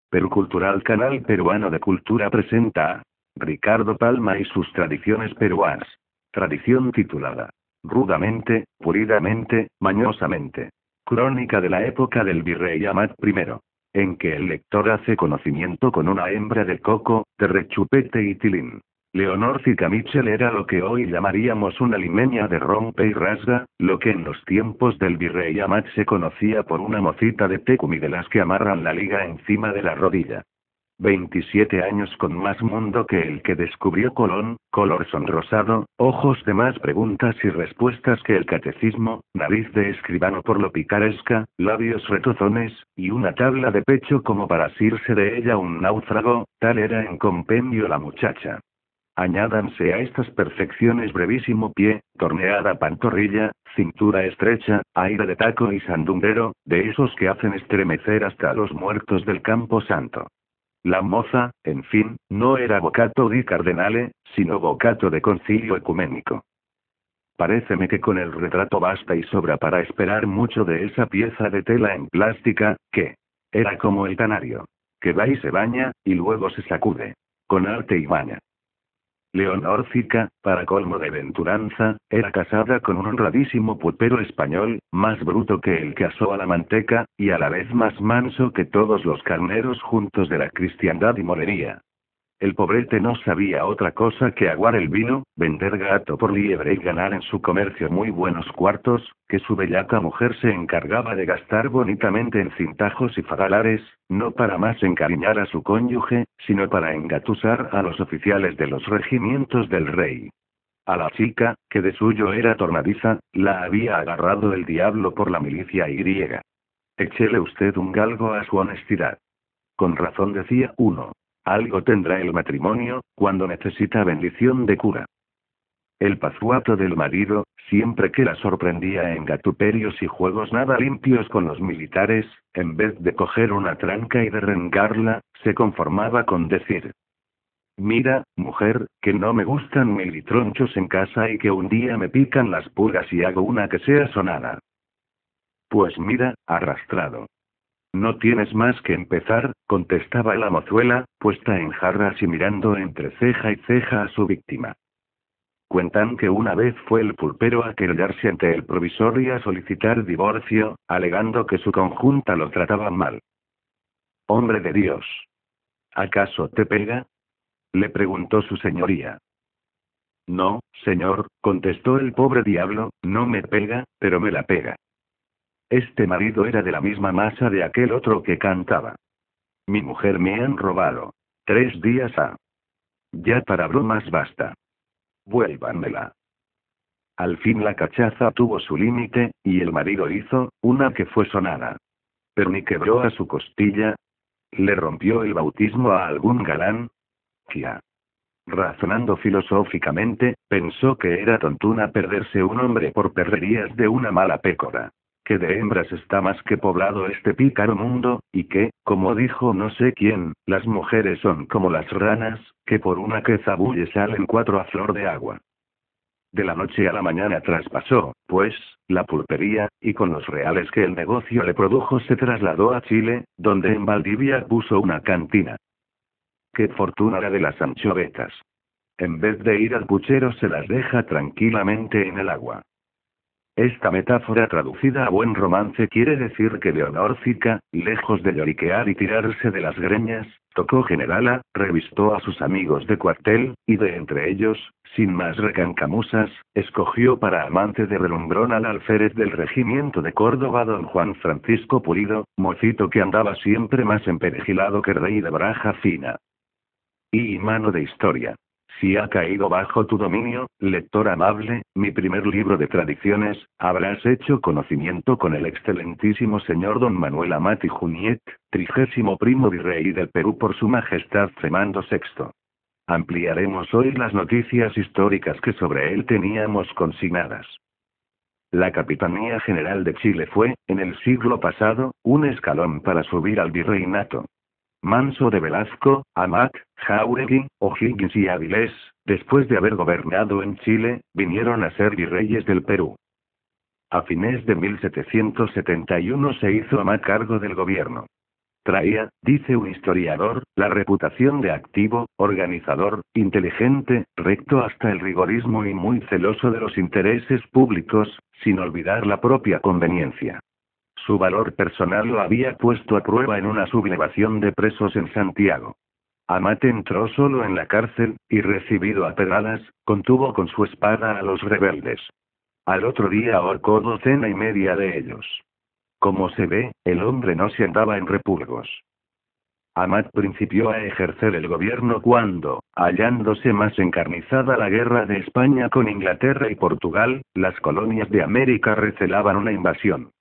Perú Cultural, Canal Peruano de Cultura, presenta a Ricardo Palma y sus tradiciones peruanas. Tradición titulada Rudamente, Puridamente, Mañosamente. Crónica de la época del virrey Amat I. En que el lector hace conocimiento con una hembra de coco, de rechupete y tilín. Leonor Zica Mitchell era lo que hoy llamaríamos una limeña de rompe y rasga, lo que en los tiempos del virrey Amat se conocía por una mocita de tecumi de las que amarran la liga encima de la rodilla. 27 años con más mundo que el que descubrió Colón, color sonrosado, ojos de más preguntas y respuestas que el catecismo, nariz de escribano por lo picaresca, labios retozones, y una tabla de pecho como para asirse de ella un náufrago, tal era en compendio la muchacha. Añádanse a estas perfecciones brevísimo pie, torneada pantorrilla, cintura estrecha, aire de taco y sandunguero, de esos que hacen estremecer hasta a los muertos del Campo Santo. La moza, en fin, no era bocato di cardenale, sino bocato de concilio ecuménico. Paréceme que con el retrato basta y sobra para esperar mucho de esa pieza de tela en plástica, que era como el canario, que va y se baña, y luego se sacude. Con arte y maña. Leonor Zica, para colmo de venturanza, era casada con un honradísimo pulpero español, más bruto que el que asó a la manteca, y a la vez más manso que todos los carneros juntos de la cristiandad y morería. El pobrete no sabía otra cosa que aguar el vino, vender gato por liebre y ganar en su comercio muy buenos cuartos, que su bellaca mujer se encargaba de gastar bonitamente en cintajos y fagalares, no para más encariñar a su cónyuge, sino para engatusar a los oficiales de los regimientos del rey. A la chica, que de suyo era tornadiza, la había agarrado el diablo por la milicia y griega. Échele usted un galgo a su honestidad. Con razón decía uno. Algo tendrá el matrimonio, cuando necesita bendición de cura. El pazuato del marido, siempre que la sorprendía en gatuperios y juegos nada limpios con los militares, en vez de coger una tranca y derrengarla, se conformaba con decir: mira, mujer, que no me gustan militronchos en casa y que un día me pican las pulgas y hago una que sea sonada. Pues mira, arrastrado. No tienes más que empezar, contestaba la mozuela, puesta en jarras y mirando entre ceja y ceja a su víctima. Cuentan que una vez fue el pulpero a querellarse ante el provisor y a solicitar divorcio, alegando que su conjunta lo trataba mal. Hombre de Dios. ¿Acaso te pega? Le preguntó su señoría. No, señor, contestó el pobre diablo, no me pega, pero me la pega. Este marido era de la misma masa de aquel otro que cantaba. Mi mujer me han robado. 3 días ha. Ya para bromas basta. Vuélvanmela. Al fin la cachaza tuvo su límite, y el marido hizo una que fue sonada. Pero ni quebró a su costilla. ¿Le rompió el bautismo a algún galán? Kia. Razonando filosóficamente, pensó que era tontuna perderse un hombre por perrerías de una mala pécora. Que de hembras está más que poblado este pícaro mundo, y que, como dijo no sé quién, las mujeres son como las ranas, que por una que zabulle salen 4 a flor de agua. De la noche a la mañana traspasó, pues, la pulpería, y con los reales que el negocio le produjo se trasladó a Chile, donde en Valdivia puso una cantina. Qué fortuna la de las anchovetas. En vez de ir al puchero se las deja tranquilamente en el agua. Esta metáfora traducida a buen romance quiere decir que Leonor Zica, lejos de lloriquear y tirarse de las greñas, tocó generala, revistó a sus amigos de cuartel, y de entre ellos, sin más recancamusas, escogió para amante de relumbrón al alférez del regimiento de Córdoba don Juan Francisco Pulido, mocito que andaba siempre más emperejilado que rey de baraja fina. Y mano de historia. Si ha caído bajo tu dominio, lector amable, mi primer libro de tradiciones, habrás hecho conocimiento con el excelentísimo señor don Manuel Amat y Juniet, 31º virrey del Perú por su majestad Fernando VI. Ampliaremos hoy las noticias históricas que sobre él teníamos consignadas. La Capitanía General de Chile fue, en el siglo pasado, un escalón para subir al virreinato. Manso de Velasco, Amat, Jáuregui, O'Higgins y Avilés, después de haber gobernado en Chile, vinieron a ser virreyes del Perú. A fines de 1771 se hizo Amat cargo del gobierno. Traía, dice un historiador, la reputación de activo, organizador, inteligente, recto hasta el rigorismo y muy celoso de los intereses públicos, sin olvidar la propia conveniencia. Su valor personal lo había puesto a prueba en una sublevación de presos en Santiago. Amat entró solo en la cárcel, y recibido a pedradas, contuvo con su espada a los rebeldes. Al otro día ahorcó 1/12 de ellos. Como se ve, el hombre no se andaba en repulgos. Amat principió a ejercer el gobierno cuando, hallándose más encarnizada la guerra de España con Inglaterra y Portugal, las colonias de América recelaban una invasión.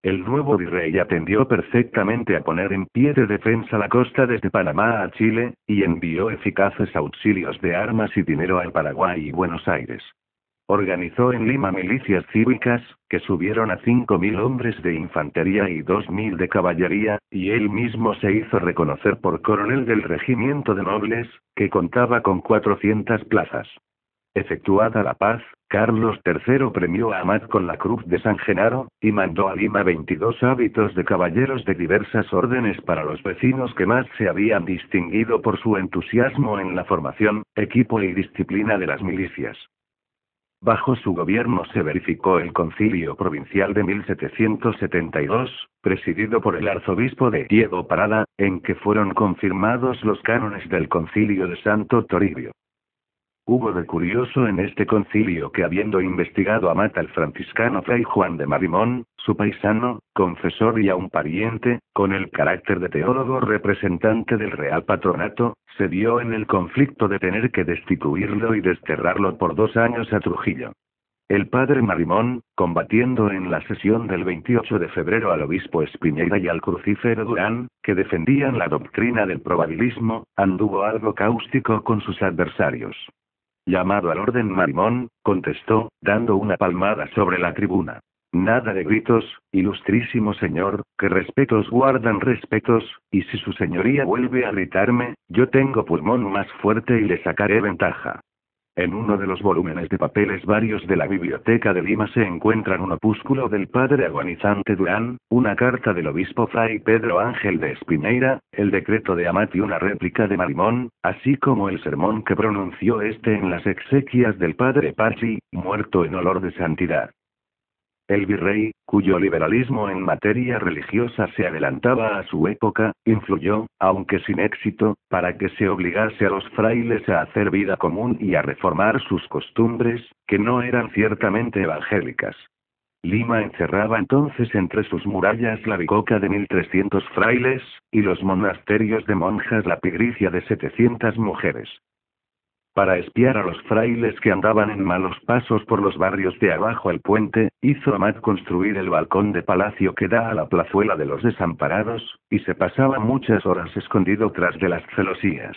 El nuevo virrey atendió perfectamente a poner en pie de defensa la costa desde Panamá a Chile, y envió eficaces auxilios de armas y dinero al Paraguay y Buenos Aires. Organizó en Lima milicias cívicas, que subieron a 5.000 hombres de infantería y 2.000 de caballería, y él mismo se hizo reconocer por coronel del regimiento de nobles, que contaba con 400 plazas. Efectuada la paz, Carlos III premió a Amat con la Cruz de San Genaro, y mandó a Lima 22 hábitos de caballeros de diversas órdenes para los vecinos que más se habían distinguido por su entusiasmo en la formación, equipo y disciplina de las milicias. Bajo su gobierno se verificó el Concilio Provincial de 1772, presidido por el arzobispo de Diego Parada, en que fueron confirmados los cánones del Concilio de Santo Toribio. Hubo de curioso en este concilio que habiendo investigado a Amat al franciscano Fray Juan de Marimón, su paisano, confesor y aun pariente, con el carácter de teólogo representante del Real Patronato, se vio en el conflicto de tener que destituirlo y desterrarlo por 2 años a Trujillo. El padre Marimón, combatiendo en la sesión del 28 de febrero al obispo Espiñeira y al crucífero Durán, que defendían la doctrina del probabilismo, anduvo algo cáustico con sus adversarios. Llamado al orden Marimón, contestó, dando una palmada sobre la tribuna. Nada de gritos, ilustrísimo señor, que respetos guardan respetos, y si su señoría vuelve a gritarme, yo tengo pulmón más fuerte y le sacaré ventaja. En uno de los volúmenes de papeles varios de la Biblioteca de Lima se encuentran un opúsculo del padre agonizante Durán, una carta del obispo Fray Pedro Ángel de Espiñeira, el decreto de Amat y una réplica de Marimón, así como el sermón que pronunció este en las exequias del padre Pachi, muerto en olor de santidad. El virrey, cuyo liberalismo en materia religiosa se adelantaba a su época, influyó, aunque sin éxito, para que se obligase a los frailes a hacer vida común y a reformar sus costumbres, que no eran ciertamente evangélicas. Lima encerraba entonces entre sus murallas la bicoca de 1.300 frailes, y los monasterios de monjas la pigricia de 700 mujeres. Para espiar a los frailes que andaban en malos pasos por los barrios de abajo al puente, hizo Amat construir el balcón de palacio que da a la plazuela de los desamparados, y se pasaba muchas horas escondido tras de las celosías.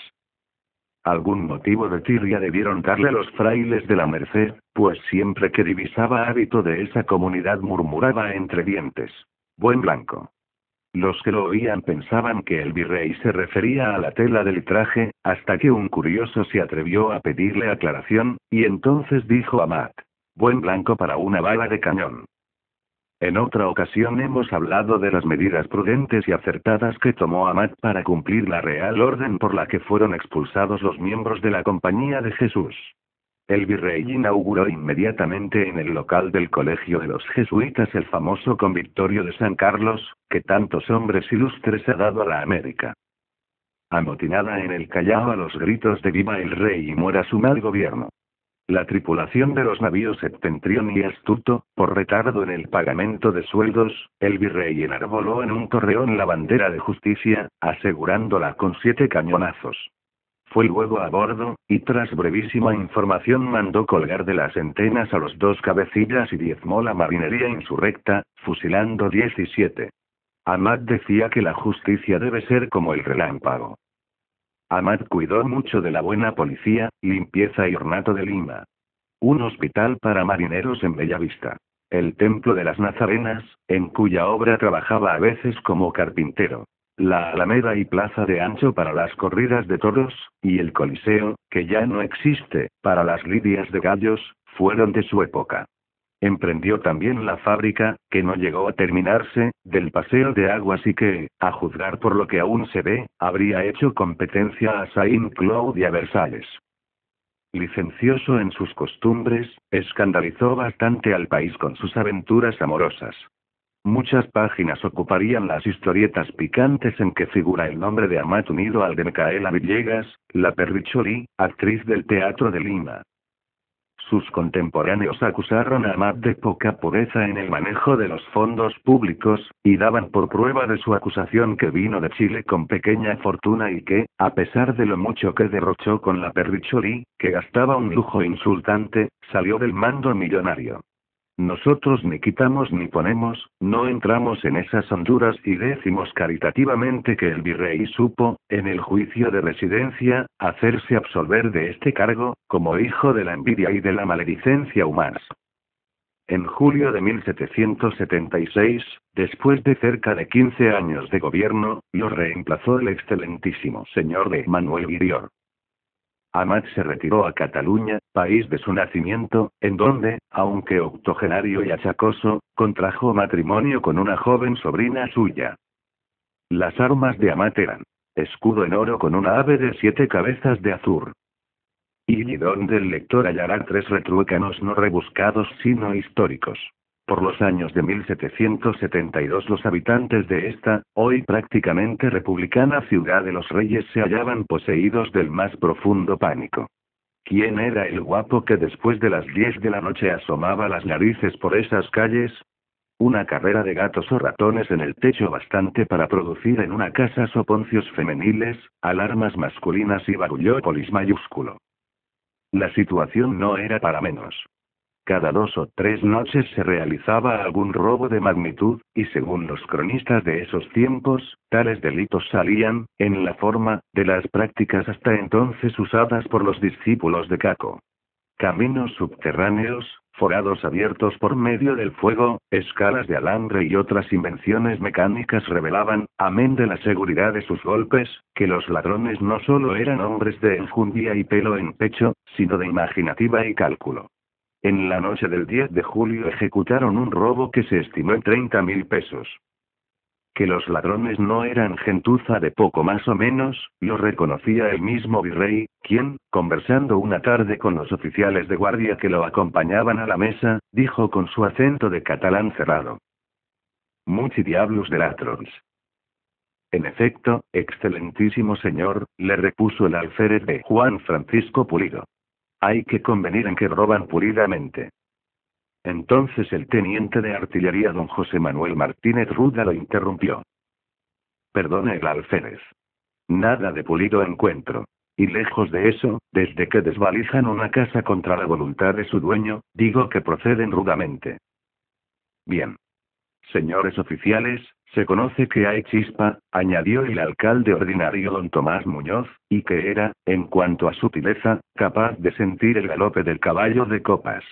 Algún motivo de tirria debieron darle a los frailes de la Merced, pues siempre que divisaba hábito de esa comunidad murmuraba entre dientes: buen blanco. Los que lo oían pensaban que el virrey se refería a la tela del traje, hasta que un curioso se atrevió a pedirle aclaración, y entonces dijo Amat: buen blanco para una bala de cañón. En otra ocasión hemos hablado de las medidas prudentes y acertadas que tomó Amat para cumplir la real orden por la que fueron expulsados los miembros de la Compañía de Jesús. El virrey inauguró inmediatamente en el local del Colegio de los Jesuitas el famoso convictorio de San Carlos, que tantos hombres ilustres ha dado a la América. Amotinada en el Callao a los gritos de viva el rey y muera su mal gobierno. La tripulación de los navíos septentrión y astuto, por retardo en el pagamento de sueldos, el virrey enarboló en un torreón la bandera de justicia, asegurándola con 7 cañonazos. Fue luego a bordo, y tras brevísima información mandó colgar de las entenas a los 2 cabecillas y diezmó la marinería insurrecta, fusilando 17. Amat decía que la justicia debe ser como el relámpago. Amat cuidó mucho de la buena policía, limpieza y ornato de Lima. Un hospital para marineros en Bellavista. El Templo de las Nazarenas, en cuya obra trabajaba a veces como carpintero. La Alameda y Plaza de Ancho para las corridas de toros, y el Coliseo, que ya no existe, para las lidias de gallos, fueron de su época. Emprendió también la fábrica, que no llegó a terminarse, del paseo de aguas y que, a juzgar por lo que aún se ve, habría hecho competencia a Saint-Cloud y a Versalles. Licencioso en sus costumbres, escandalizó bastante al país con sus aventuras amorosas. Muchas páginas ocuparían las historietas picantes en que figura el nombre de Amat unido al de Micaela Villegas, la Perricholi, actriz del Teatro de Lima. Sus contemporáneos acusaron a Amat de poca pureza en el manejo de los fondos públicos, y daban por prueba de su acusación que vino de Chile con pequeña fortuna y que, a pesar de lo mucho que derrochó con la Perricholi, que gastaba un lujo insultante, salió del mando millonario. Nosotros ni quitamos ni ponemos, no entramos en esas honduras y decimos caritativamente que el virrey supo, en el juicio de residencia, hacerse absolver de este cargo, como hijo de la envidia y de la maledicencia humanas. En julio de 1776, después de cerca de 15 años de gobierno, lo reemplazó el excelentísimo señor de Manuel Virior. Amat se retiró a Cataluña, país de su nacimiento, en donde, aunque octogenario y achacoso, contrajo matrimonio con una joven sobrina suya. Las armas de Amat eran escudo en oro con una ave de 7 cabezas de azur. Y donde el lector hallará 3 retruécanos no rebuscados sino históricos. Por los años de 1772 los habitantes de esta, hoy prácticamente republicana ciudad de los reyes se hallaban poseídos del más profundo pánico. ¿Quién era el guapo que después de las 10 de la noche asomaba las narices por esas calles? Una carrera de gatos o ratones en el techo bastante para producir en una casa soponcios femeniles, alarmas masculinas y barullópolis mayúsculo. La situación no era para menos. Cada 2 o 3 noches se realizaba algún robo de magnitud, y según los cronistas de esos tiempos, tales delitos salían, en la forma, de las prácticas hasta entonces usadas por los discípulos de Caco. Caminos subterráneos, forados abiertos por medio del fuego, escalas de alambre y otras invenciones mecánicas revelaban, amén de la seguridad de sus golpes, que los ladrones no solo eran hombres de enjundia y pelo en pecho, sino de imaginativa y cálculo. En la noche del 10 de julio ejecutaron un robo que se estimó en 30.000 pesos. Que los ladrones no eran gentuza de poco más o menos, lo reconocía el mismo virrey, quien, conversando una tarde con los oficiales de guardia que lo acompañaban a la mesa, dijo con su acento de catalán cerrado: «Muchi diablos de ladrones». En efecto, excelentísimo señor, le repuso el alférez de Juan Francisco Pulido. Hay que convenir en que roban pulidamente. Entonces el teniente de artillería don José Manuel Martínez Ruda lo interrumpió. Perdone el alférez. Nada de pulido encuentro. Y lejos de eso, desde que desvalijan una casa contra la voluntad de su dueño, digo que proceden rudamente. Bien. Señores oficiales, se conoce que hay chispa, añadió el alcalde ordinario don Tomás Muñoz, y que era, en cuanto a sutileza, capaz de sentir el galope del caballo de copas.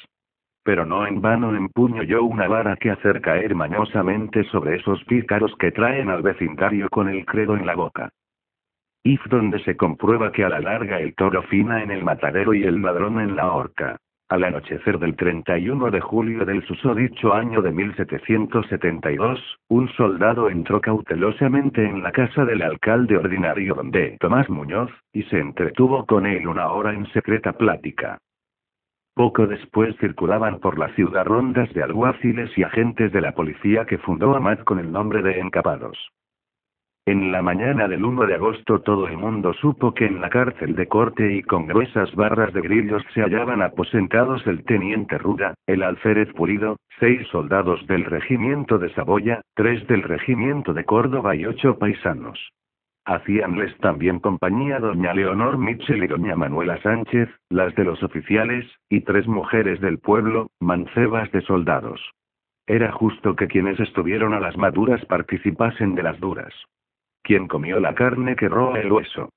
Pero no en vano empuño yo una vara que hacer caer mañosamente sobre esos pícaros que traen al vecindario con el credo en la boca. Y donde se comprueba que a la larga el toro fina en el matadero y el ladrón en la horca. Al anochecer del 31 de julio del susodicho año de 1772, un soldado entró cautelosamente en la casa del alcalde ordinario don D. Tomás Muñoz, y se entretuvo con él una hora en secreta plática. Poco después circulaban por la ciudad rondas de alguaciles y agentes de la policía que fundó Amat con el nombre de encapados. En la mañana del 1 de agosto todo el mundo supo que en la cárcel de corte y con gruesas barras de grillos se hallaban aposentados el teniente Ruda, el alférez Pulido, 6 soldados del regimiento de Saboya, 3 del regimiento de Córdoba y 8 paisanos. Hacíanles también compañía doña Leonor Mitchell y doña Manuela Sánchez, las de los oficiales, y 3 mujeres del pueblo, mancebas de soldados. Era justo que quienes estuvieron a las maduras participasen de las duras. Quien comió la carne que roa el hueso.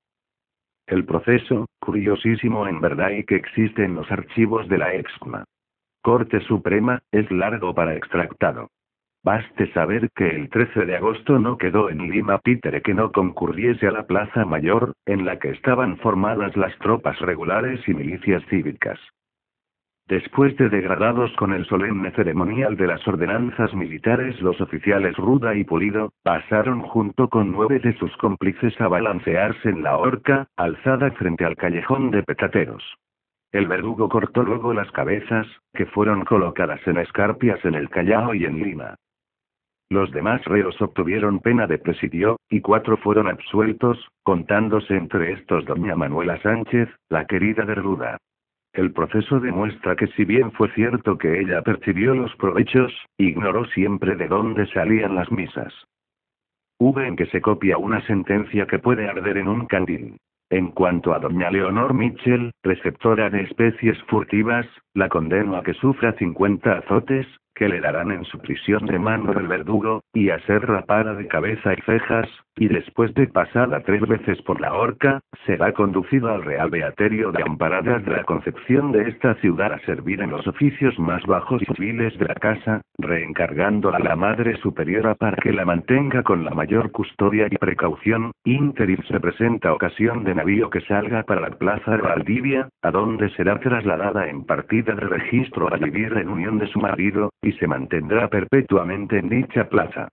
El proceso, curiosísimo en verdad y que existe en los archivos de la Excma Corte Suprema, es largo para extractado. Baste saber que el 13 de agosto no quedó en Lima Pítere que no concurriese a la Plaza Mayor, en la que estaban formadas las tropas regulares y milicias cívicas. Después de degradados con el solemne ceremonial de las ordenanzas militares, los oficiales Ruda y Pulido, pasaron junto con 9 de sus cómplices a balancearse en la horca, alzada frente al callejón de petateros. El verdugo cortó luego las cabezas, que fueron colocadas en escarpias en el Callao y en Lima. Los demás reos obtuvieron pena de presidio, y 4 fueron absueltos, contándose entre estos doña Manuela Sánchez, la querida de Ruda. El proceso demuestra que si bien fue cierto que ella percibió los provechos, ignoró siempre de dónde salían las misas. En que se copia una sentencia que puede arder en un candil. En cuanto a doña Leonor Mitchell, receptora de especies furtivas, la condeno a que sufra 50 azotes, que le darán en su prisión de mano del verdugo, y a ser rapada de cabeza y cejas, y después de pasada 3 veces por la horca, será conducido al Real Beaterio de Amparadas de la Concepción de esta ciudad a servir en los oficios más bajos y civiles de la casa, reencargándola a la Madre Superiora para que la mantenga con la mayor custodia y precaución. Interim se presenta ocasión de navío que salga para la plaza de Valdivia, a donde será trasladada en partida de registro a vivir en unión de su marido, y se mantendrá perpetuamente en dicha plaza.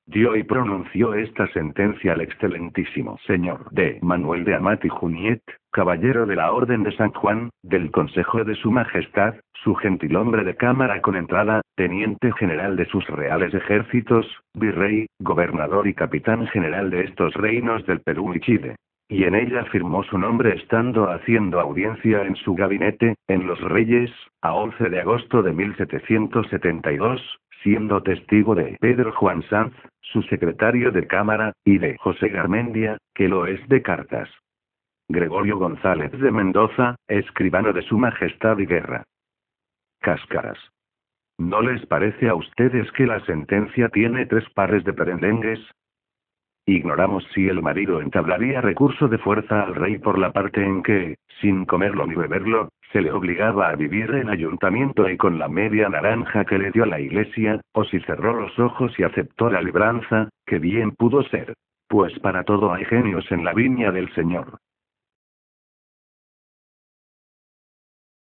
Dio y pronunció esta sentencia el excelentísimo señor D. Manuel de Amat y Juniet, caballero de la Orden de San Juan, del Consejo de Su Majestad, su gentilhombre de cámara con entrada, teniente general de sus reales ejércitos, virrey, gobernador y capitán general de estos reinos del Perú y Chile. Y en ella firmó su nombre estando haciendo audiencia en su gabinete, en Los Reyes, a 11 de agosto de 1772, siendo testigo de Pedro Juan Sanz, su secretario de Cámara, y de José Garmendia, que lo es de cartas. Gregorio González de Mendoza, escribano de Su Majestad y Guerra. Cáscaras. ¿No les parece a ustedes que la sentencia tiene 3 pares de perendengues? Ignoramos si el marido entablaría recurso de fuerza al rey por la parte en que, sin comerlo ni beberlo, se le obligaba a vivir en ayuntamiento y con la media naranja que le dio la iglesia, o si cerró los ojos y aceptó la libranza, que bien pudo ser. Pues para todo hay genios en la viña del Señor.